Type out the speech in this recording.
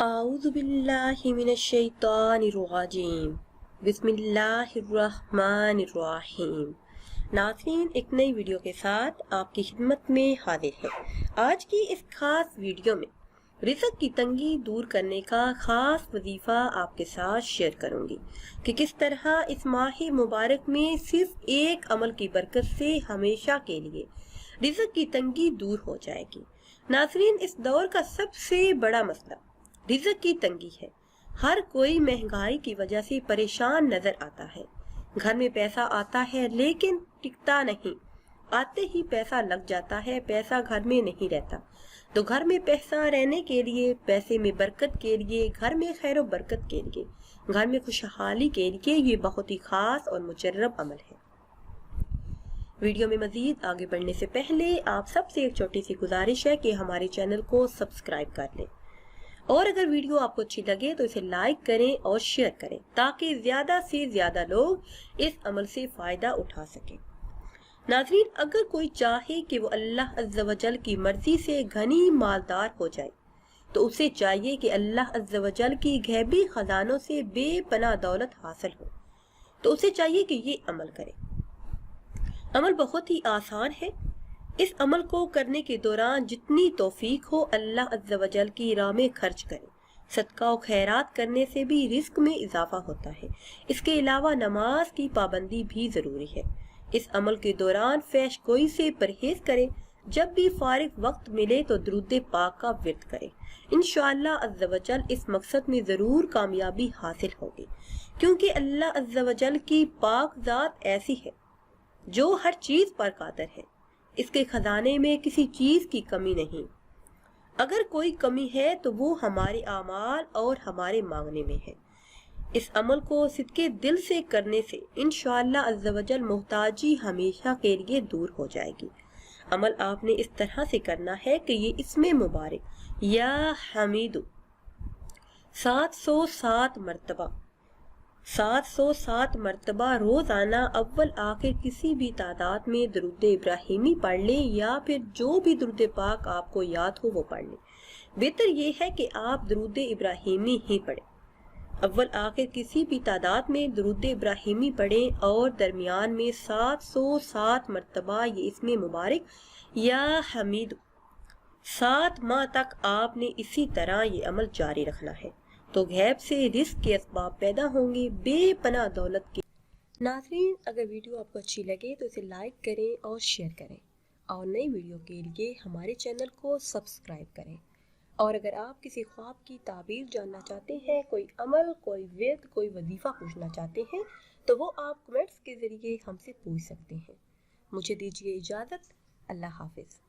अऊज़ु बिल्लाहि मिनश्शैतानिर्रजीम बिस्मिल्लाहिर्रहमानिर्रहीम। नाज़रीन, एक नई वीडियो के साथ आपकी खिदमत में हाजिर है। आज की इस खास वीडियो में रिज़्क़ की तंगी दूर करने का खास वजीफा आपके साथ शेयर करूंगी कि किस तरह इस माह मुबारक में सिर्फ एक अमल की बरकत से हमेशा के लिए रिज़्क़ की तंगी दूर हो जाएगी। नाज़रीन, इस दौर का सबसे बड़ा मसला रिज़्क़ की तंगी है। हर कोई महंगाई की वजह से परेशान नजर आता है। घर में पैसा आता है लेकिन टिकता नहीं, आते ही पैसा लग जाता है, पैसा घर में नहीं रहता। तो घर में पैसा रहने के लिए, पैसे में बरकत के लिए, घर में खैर बरकत के लिए, घर में खुशहाली के लिए ये बहुत ही खास और मुजर्रब अमल है। वीडियो में मजीद आगे बढ़ने से पहले आप सबसे एक छोटी सी गुजारिश है कि हमारे चैनल को सब्सक्राइब कर लें और अगर वीडियो आपको अच्छी लगे तो इसे लाइक करें और शेयर करें ताकि ज्यादा से ज्यादा लोग इस अमल से फायदा उठा सकें। नाज़रीन, अगर कोई चाहे कि वो अल्लाह अज़्ज़ा वजल की मर्जी से घनी मालदार हो जाए तो उसे चाहिए कि अल्लाह अज़्ज़ा वजल की गैबी खजानों से बेपनाह दौलत हासिल हो। तो उसे चाहिए कि ये अमल करे। अमल बहुत ही आसान है। इस अमल को करने के दौरान जितनी तौफीक हो अल्लाह अज़्ज़ा वजल की राह में खर्च करें। सदका और खैरात करने से भी रिस्क में इजाफा होता है। इसके अलावा नमाज की पाबंदी भी जरूरी है। इस अमल के दौरान फैश गोई से परहेज करें। जब भी फारिग वक्त मिले तो दुरूद पाक का विर्द करें। इंशाअल्लाह अज़्ज़ा वजल इस मकसद में जरूर कामयाबी हासिल होगी, क्योंकि अल्लाह अज़्ज़ा वजल की पाक जात ऐसी है जो हर चीज पर कादिर है। इसके खजाने में किसी चीज की कमी नहीं। अगर कोई कमी है तो वो हमारे आमाल और हमारे मांगने में है। इस अमल को सिद्के दिल से करने से इंशाअल्लाह अज़्ज़ा वजल मोहताजी हमेशा के लिए दूर हो जाएगी। अमल आपने इस तरह से करना है कि ये इसमें मुबारक या हमीदु 707 मरतबा रोजाना अव्वल आखिर किसी भी तादाद में दुरूद इब्राहिमी पढ़ लें या फिर जो भी दुरूद पाक आपको याद हो वो पढ़ लें। बेहतर ये है कि आप दुरूद इब्राहिमी ही पढ़ें। अव्वल आखिर किसी भी तादाद में दुरूद इब्राहिमी पढ़ें और दरमियान में 707 मरतबा ये इसमें मुबारक या हमीद 7 माह तक आपने इसी तरह ये अमल जारी रखना है। तो गैब से रिस्क के असबाब पैदा होंगे, बेपनाह दौलत के। नाज़रीन, अगर वीडियो आपको अच्छी लगे तो इसे लाइक करें और शेयर करें और नई वीडियो के लिए हमारे चैनल को सब्सक्राइब करें। और अगर आप किसी ख्वाब की ताबीर जानना चाहते हैं, कोई अमल, कोई विर्द, कोई वजीफा पूछना चाहते हैं तो वो आप कमेंट्स के जरिए हमसे पूछ सकते हैं। मुझे दीजिए इजाज़त। अल्लाह हाफिज़।